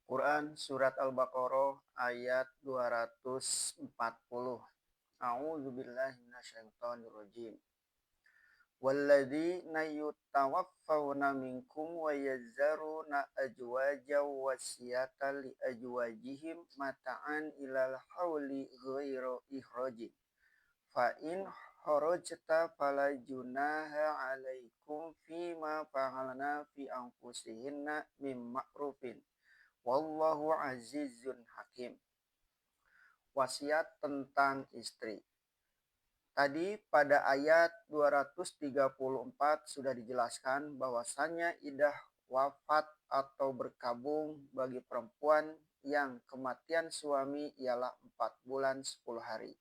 Quran Surat Al-Baqarah ayat 240. A'udzubillahi minasyaitonirrajim. Walladzina yutawaffawna minkum wa yazzaruna ajwajan wasiyatan li ajwajihim mata'an ilal hauli ghairu ikhrajin. Fa in kharajta fala junaha 'alaikum fima fa'alna fi anfusihinna mim ma'rufin. Wallahu azizun hakim. Wasiat tentang istri. Tadi pada ayat 234 sudah dijelaskan bahwasannya idah wafat atau berkabung bagi perempuan yang kematian suami ialah 4 bulan 10 hari.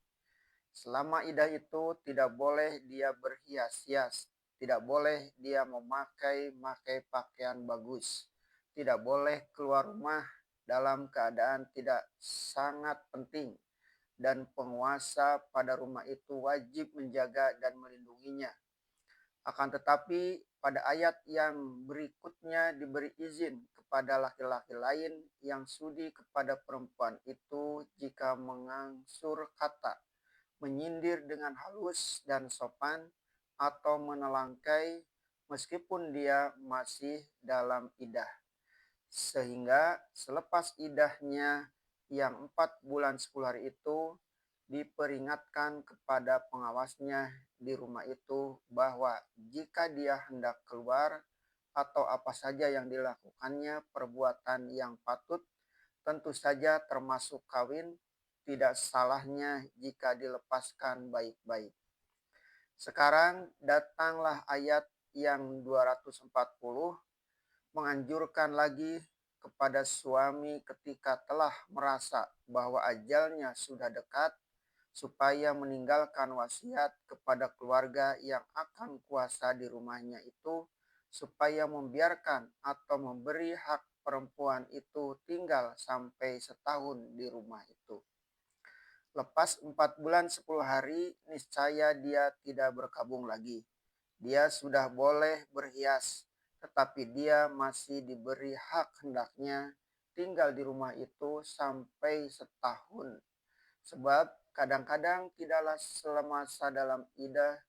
Selama idah itu tidak boleh dia berhias-hias, tidak boleh dia memakai pakaian bagus, tidak boleh keluar rumah dalam keadaan tidak sangat penting, dan penguasa pada rumah itu wajib menjaga dan melindunginya. Akan tetapi pada ayat yang berikutnya diberi izin kepada laki-laki lain yang sudi kepada perempuan itu jika mengangsur kata, menyindir dengan halus dan sopan, atau menelangkai meskipun dia masih dalam idah. Sehingga selepas idahnya yang 4 bulan 10 hari itu diperingatkan kepada pengawasnya di rumah itu bahwa jika dia hendak keluar atau apa saja yang dilakukannya perbuatan yang patut, tentu saja termasuk kawin, tidak salahnya jika dilepaskan baik-baik. Sekarang datanglah ayat yang 240 menganjurkan lagi kepada suami ketika telah merasa bahwa ajalnya sudah dekat supaya meninggalkan wasiat kepada keluarga yang akan kuasa di rumahnya itu supaya membiarkan atau memberi hak perempuan itu tinggal sampai setahun di rumah itu. Lepas 4 bulan 10 hari, niscaya dia tidak berkabung lagi. Dia sudah boleh berhias, tetapi dia masih diberi hak hendaknya tinggal di rumah itu sampai setahun. Sebab kadang-kadang tidaklah semasa dalam idah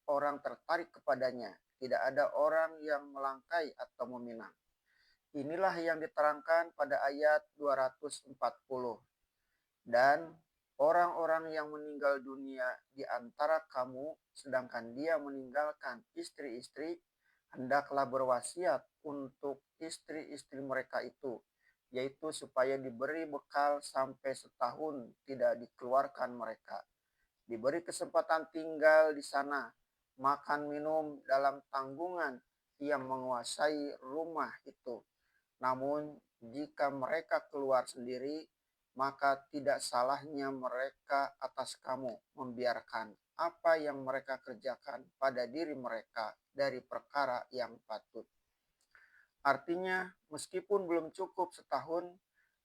orang tertarik kepadanya. Tidak ada orang yang melangkai atau meminang. Inilah yang diterangkan pada ayat 240. Dan orang-orang yang meninggal dunia di antara kamu, sedangkan dia meninggalkan istri-istri, hendaklah berwasiat untuk istri-istri mereka itu, yaitu supaya diberi bekal sampai setahun tidak dikeluarkan mereka. Diberi kesempatan tinggal di sana, makan minum dalam tanggungan yang menguasai rumah itu. Namun jika mereka keluar sendiri, maka tidak salahnya mereka atas kamu membiarkan apa yang mereka kerjakan pada diri mereka dari perkara yang patut. Artinya, meskipun belum cukup setahun,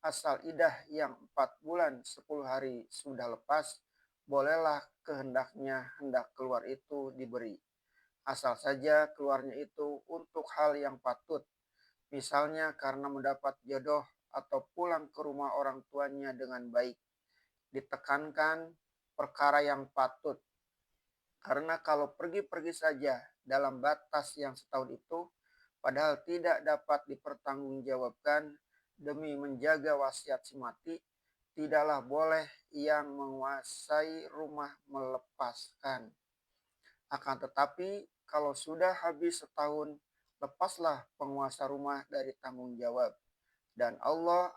asal idah yang 4 bulan 10 hari sudah lepas, bolehlah kehendaknya hendak keluar itu diberi. Asal saja keluarnya itu untuk hal yang patut, misalnya karena mendapat jodoh atau pulang ke rumah orang tuanya dengan baik. Ditekankan perkara yang patut. Karena kalau pergi-pergi saja dalam batas yang setahun itu, padahal tidak dapat dipertanggungjawabkan demi menjaga wasiat si mati, tidaklah boleh yang menguasai rumah melepaskan. Akan tetapi, kalau sudah habis setahun, lepaslah penguasa rumah dari tanggung jawab. Dan Allah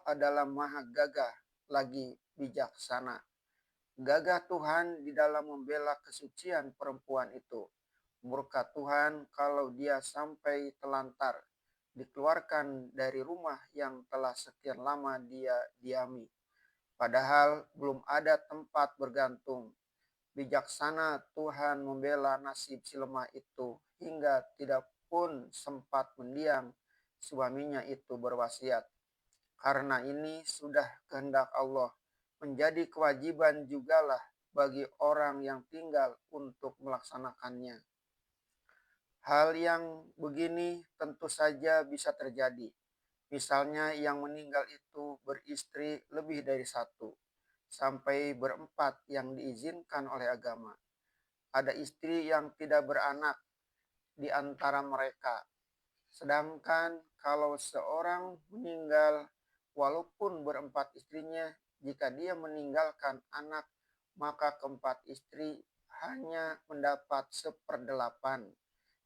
adalah maha gagah lagi bijaksana. Gagah Tuhan di dalam membela kesucian perempuan itu. Murka Tuhan kalau dia sampai telantar, dikeluarkan dari rumah yang telah sekian lama dia diami. Padahal belum ada tempat bergantung. Bijaksana Tuhan membela nasib si lemah itu hingga tidak pun sempat mendiang suaminya itu berwasiat. Karena ini sudah kehendak Allah, menjadi kewajiban jugalah bagi orang yang tinggal untuk melaksanakannya. Hal yang begini tentu saja bisa terjadi. Misalnya yang meninggal itu beristri lebih dari satu, sampai berempat yang diizinkan oleh agama. Ada istri yang tidak beranak di antara mereka. Sedangkan kalau seorang meninggal, walaupun berempat istrinya, jika dia meninggalkan anak, maka keempat istri hanya mendapat seperdelapan.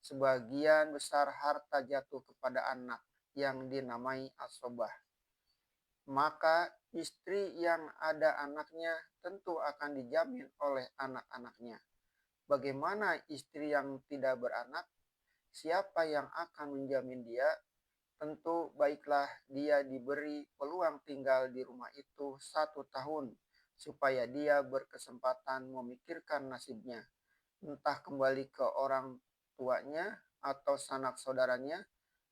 Sebagian besar harta jatuh kepada anak yang dinamai asobah. Maka istri yang ada anaknya tentu akan dijamin oleh anak-anaknya. Bagaimana istri yang tidak beranak? Siapa yang akan menjamin dia? Tentu baiklah dia diberi peluang tinggal di rumah itu 1 tahun, supaya dia berkesempatan memikirkan nasibnya, entah kembali ke orang tuanya atau sanak saudaranya,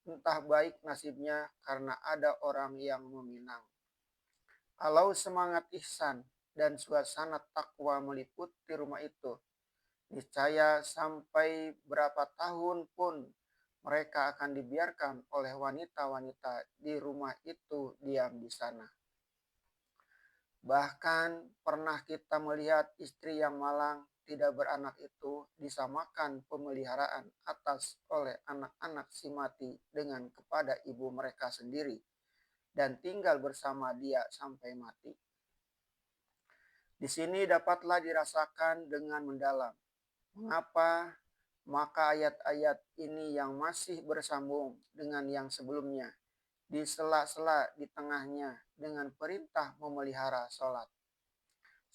entah baik nasibnya karena ada orang yang meminang. Kalau semangat ihsan dan suasana takwa meliputi rumah itu, niscaya sampai berapa tahun pun mereka akan dibiarkan oleh wanita-wanita di rumah itu diam di sana. Bahkan pernah kita melihat istri yang malang tidak beranak itu disamakan pemeliharaan atas oleh anak-anak si mati dengan kepada ibu mereka sendiri dan tinggal bersama dia sampai mati. Di sini dapatlah dirasakan dengan mendalam mengapa maka ayat-ayat ini yang masih bersambung dengan yang sebelumnya, di sela-sela di tengahnya dengan perintah memelihara sholat.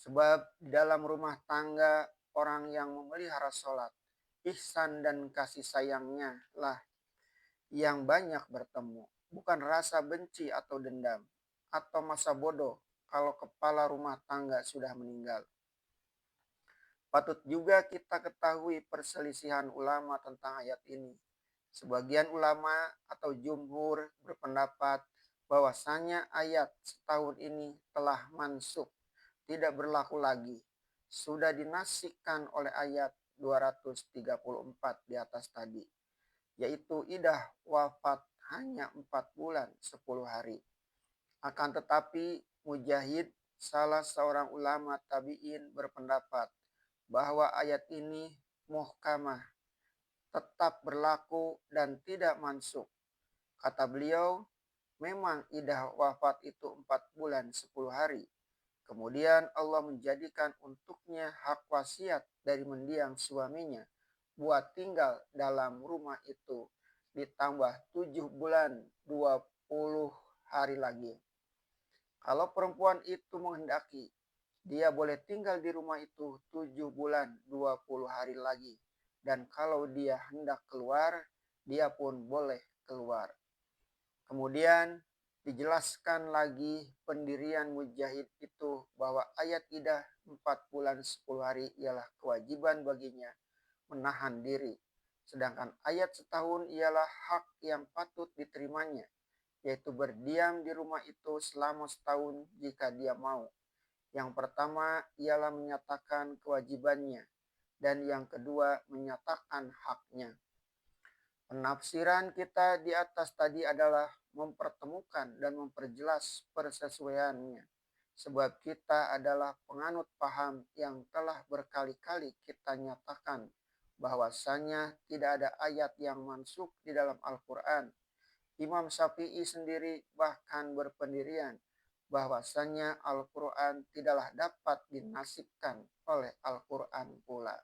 Sebab di dalam rumah tangga orang yang memelihara sholat, ihsan dan kasih sayangnya lah yang banyak bertemu. Bukan rasa benci atau dendam, atau masa bodoh kalau kepala rumah tangga sudah meninggal. Patut juga kita ketahui perselisihan ulama tentang ayat ini. Sebagian ulama atau jumhur berpendapat bahwasanya ayat setahun ini telah mansukh, tidak berlaku lagi. Sudah dinasikkan oleh ayat 234 di atas tadi, yaitu idah wafat hanya 4 bulan 10 hari. Akan tetapi Mujahid, salah seorang ulama tabi'in, berpendapat bahwa ayat ini muhkamah, tetap berlaku dan tidak mansukh. Kata beliau, memang idah wafat itu 4 bulan 10 hari. Kemudian Allah menjadikan untuknya hak wasiat dari mendiang suaminya buat tinggal dalam rumah itu ditambah 7 bulan 20 hari lagi. Kalau perempuan itu menghendaki, dia boleh tinggal di rumah itu 7 bulan 20 hari lagi. Dan kalau dia hendak keluar, dia pun boleh keluar. Kemudian dijelaskan lagi pendirian Mujahid itu bahwa ayat idah 4 bulan 10 hari ialah kewajiban baginya menahan diri. Sedangkan ayat setahun ialah hak yang patut diterimanya, yaitu berdiam di rumah itu selama setahun jika dia mau. Yang pertama ialah menyatakan kewajibannya, dan yang kedua menyatakan haknya. Penafsiran kita di atas tadi adalah mempertemukan dan memperjelas persesuaiannya. Sebab kita adalah penganut paham yang telah berkali-kali kita nyatakan bahwasanya tidak ada ayat yang mansukh di dalam Al-Quran. Imam Syafi'i sendiri bahkan berpendirian bahwasanya Al-Quran tidaklah dapat dinasibkan oleh Al-Quran pula.